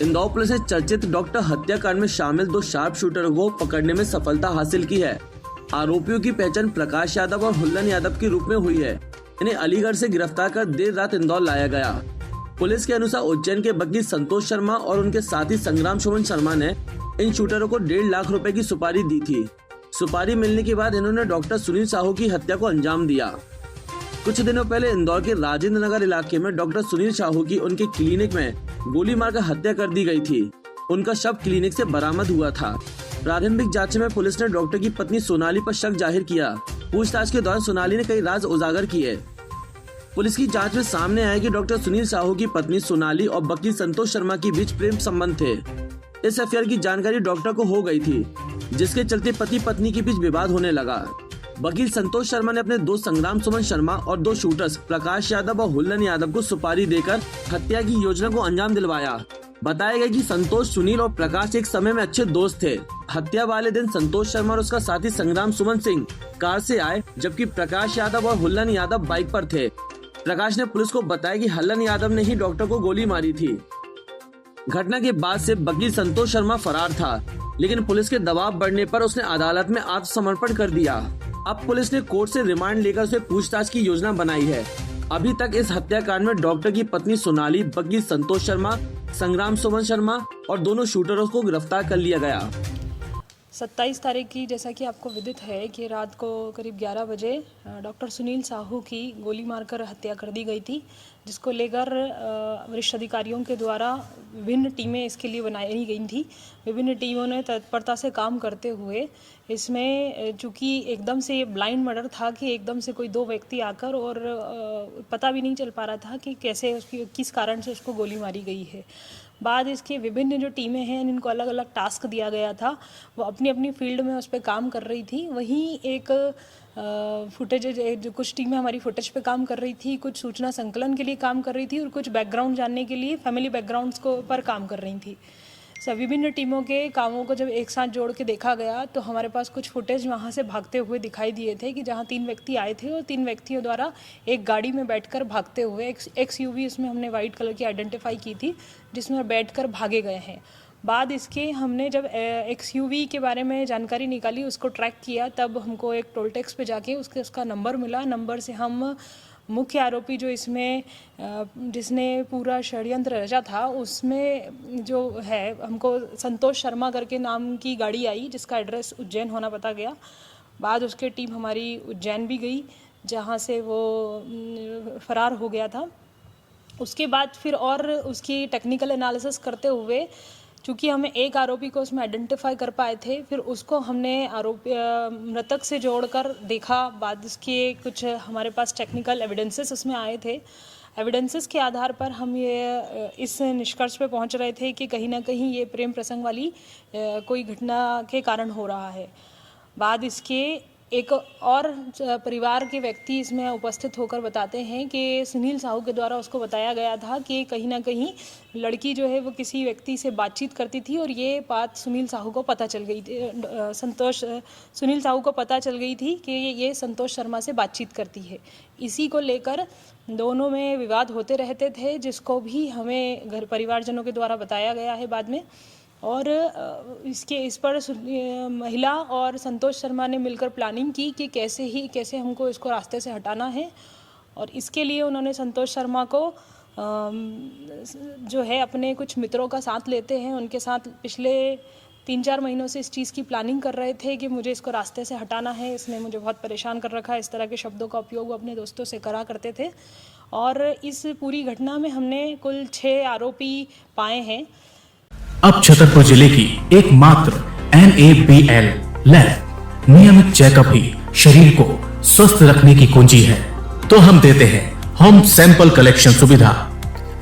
Indore police ने चर्चित doctor हत्याकांड में शामिल 2 शार्प शूटरों को पकड़ने में सफलता हासिल की है। आरोपियों की पहचान प्रकाश यादव और हुल्लन यादव के रूप में हुई है। इन्हें अलीगढ़ से गिरफ्तार कर देर रात इंदौर लाया गया। पुलिस के अनुसार उज्जैन के वकील संतोष शर्मा और उनके साथी संग्राम सुमन शर्मा ने इन शूटरों को 1.5 लाख रुपए की सुपारी दी थी। सुपारी मिलने के बाद इन्होंने डॉक्टर सुनील साहू की हत्या को अंजाम दिया। कुछ दिनों पहले इंदौर के राजेंद्र नगर इलाके में डॉक्टर सुनील साहू की उनके क्लिनिक में गोली मारकर हत्या कर दी गई थी। उनका शव क्लिनिक से बरामद हुआ था। प्रारंभिक जांच में पुलिस ने डॉक्टर की पत्नी सोनाली पर शक जाहिर किया। पूछताछ के दौरान सोनाली ने कई राज उजागर किए। पुलिस की जांच में सामने आया कि डॉक्टर सुनील साहू की पत्नी सोनाली और वकील संतोष शर्मा के बीच प्रेम संबंध थे। इस अफेयर की जानकारी डॉक्टर को हो गई थी, जिसके चलते पति पत्नी के बीच विवाद होने लगा। वकील संतोष शर्मा ने अपने दोस्त संग्राम सुमन शर्मा और 2 शूटर्स प्रकाश यादव और हुल्लन यादव को सुपारी देकर हत्या की योजना को अंजाम दिलवाया। बताया गया कि संतोष, सुनील और प्रकाश एक समय में अच्छे दोस्त थे। हत्या वाले दिन संतोष शर्मा और उसका साथी संग्राम सुमन सिंह कार से आए, जबकि प्रकाश यादव और हुल्लन यादव बाइक पर थे। प्रकाश ने पुलिस को बताया कि हुल्लन यादव ने ही डॉक्टर को गोली मारी थी। घटना के बाद से वकील संतोष शर्मा फरार था, लेकिन पुलिस के दबाव बढ़ने पर उसने अदालत में आत्मसमर्पण कर दिया। अब पुलिस ने कोर्ट से रिमांड लेकर उसे पूछताछ की योजना बनाई है। अभी तक इस हत्याकांड में डॉक्टर की पत्नी सोनाली, वकील संतोष शर्मा, संग्राम सुमन शर्मा और दोनों शूटरों को गिरफ्तार कर लिया गया। 27 तारीख की, जैसा कि आपको विदित है कि रात को करीब 11 बजे डॉक्टर सुनील साहू की गोली मारकर हत्या कर दी गई थी, जिसको लेकर वरिष्ठ अधिकारियों के द्वारा विभिन्न टीमें इसके लिए बनाई गई थी। विभिन्न टीमों ने तत्परता से काम करते हुए इसमें, चूँकि एकदम से ये ब्लाइंड मर्डर था कि एकदम से कोई 2 व्यक्ति आकर और पता भी नहीं चल पा रहा था कि कैसे उसकी किस कारण से उसको गोली मारी गई है। बाद इसके विभिन्न जो टीमें हैं इनको अलग अलग टास्क दिया गया था। वो अपनी अपनी फील्ड में उस पर काम कर रही थी। वहीं एक फुटेज, जो कुछ टीमें हमारी फुटेज पे काम कर रही थी, कुछ सूचना संकलन के लिए काम कर रही थी और कुछ बैकग्राउंड जानने के लिए फैमिली बैकग्राउंड्स को पर काम कर रही थी। विभिन्न टीमों के कामों को जब एक साथ जोड़ के देखा गया तो हमारे पास कुछ फुटेज वहाँ से भागते हुए दिखाई दिए थे कि जहाँ 3 व्यक्ति आए थे और 3 व्यक्तियों द्वारा एक गाड़ी में बैठकर भागते हुए एक SUV उसमें हमने वाइट कलर की आइडेंटिफाई की थी, जिसमें बैठकर भागे गए हैं। बाद इसके हमने जब XUV के बारे में जानकारी निकाली, उसको ट्रैक किया, तब हमको एक टोल टैक्स पे जाके उसका नंबर मिला। नंबर से हम मुख्य आरोपी जो इसमें जिसने पूरा षड्यंत्र रचा था, उसमें जो है हमको संतोष शर्मा करके नाम की गाड़ी आई, जिसका एड्रेस उज्जैन होना पता गया। बाद उसके टीम हमारी उज्जैन भी गई, जहाँ से वो फरार हो गया था। उसके बाद फिर और उसकी टेक्निकल एनालिसिस करते हुए, चूँकि हमें एक आरोपी को उसमें आइडेंटिफाई कर पाए थे, फिर उसको हमने आरोपी मृतक से जोड़कर देखा। बाद इसके कुछ हमारे पास टेक्निकल एविडेंसेस उसमें आए थे। एविडेंसेस के आधार पर हम ये इस निष्कर्ष पे पहुंच रहे थे कि कहीं ना कहीं ये प्रेम प्रसंग वाली कोई घटना के कारण हो रहा है। बाद इसके एक और परिवार के व्यक्ति इसमें उपस्थित होकर बताते हैं कि सुनील साहू के द्वारा उसको बताया गया था कि कहीं ना कहीं लड़की जो है वो किसी व्यक्ति से बातचीत करती थी और ये बात सुनील साहू को पता चल गई थी। सुनील साहू को पता चल गई थी कि ये संतोष शर्मा से बातचीत करती है। इसी को लेकर दोनों में विवाद होते रहते थे, जिसको भी हमें घर परिवारजनों के द्वारा बताया गया है बाद में। और इस पर महिला और संतोष शर्मा ने मिलकर प्लानिंग की कि कैसे हमको इसको रास्ते से हटाना है। और इसके लिए उन्होंने संतोष शर्मा को जो है अपने कुछ मित्रों का साथ लेते हैं। उनके साथ पिछले 3-4 महीनों से इस चीज़ की प्लानिंग कर रहे थे कि मुझे इसको रास्ते से हटाना है, इसने मुझे बहुत परेशान कर रखा है। इस तरह के शब्दों का उपयोग वो अपने दोस्तों से करा करते थे। और इस पूरी घटना में हमने कुल 6 आरोपी पाए हैं। अब छतरपुर जिले की एकमात्र NABL लैब नियमित चेकअप ही शरीर को स्वस्थ रखने की कुंजी है, तो हम देते हैं होम सैंपल कलेक्शन सुविधा।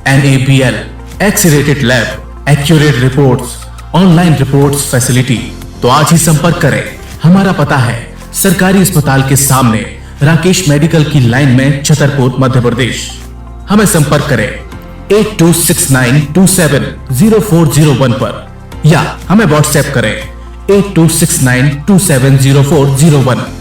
NABL accredited lab, accurate reports, online reports facility. तो आज ही संपर्क करें। हमारा पता है सरकारी अस्पताल के सामने, राकेश मेडिकल की लाइन में, छतरपुर, मध्य प्रदेश। हमें संपर्क करें 8269270401 पर या हमें व्हाट्सएप करें 8269270401।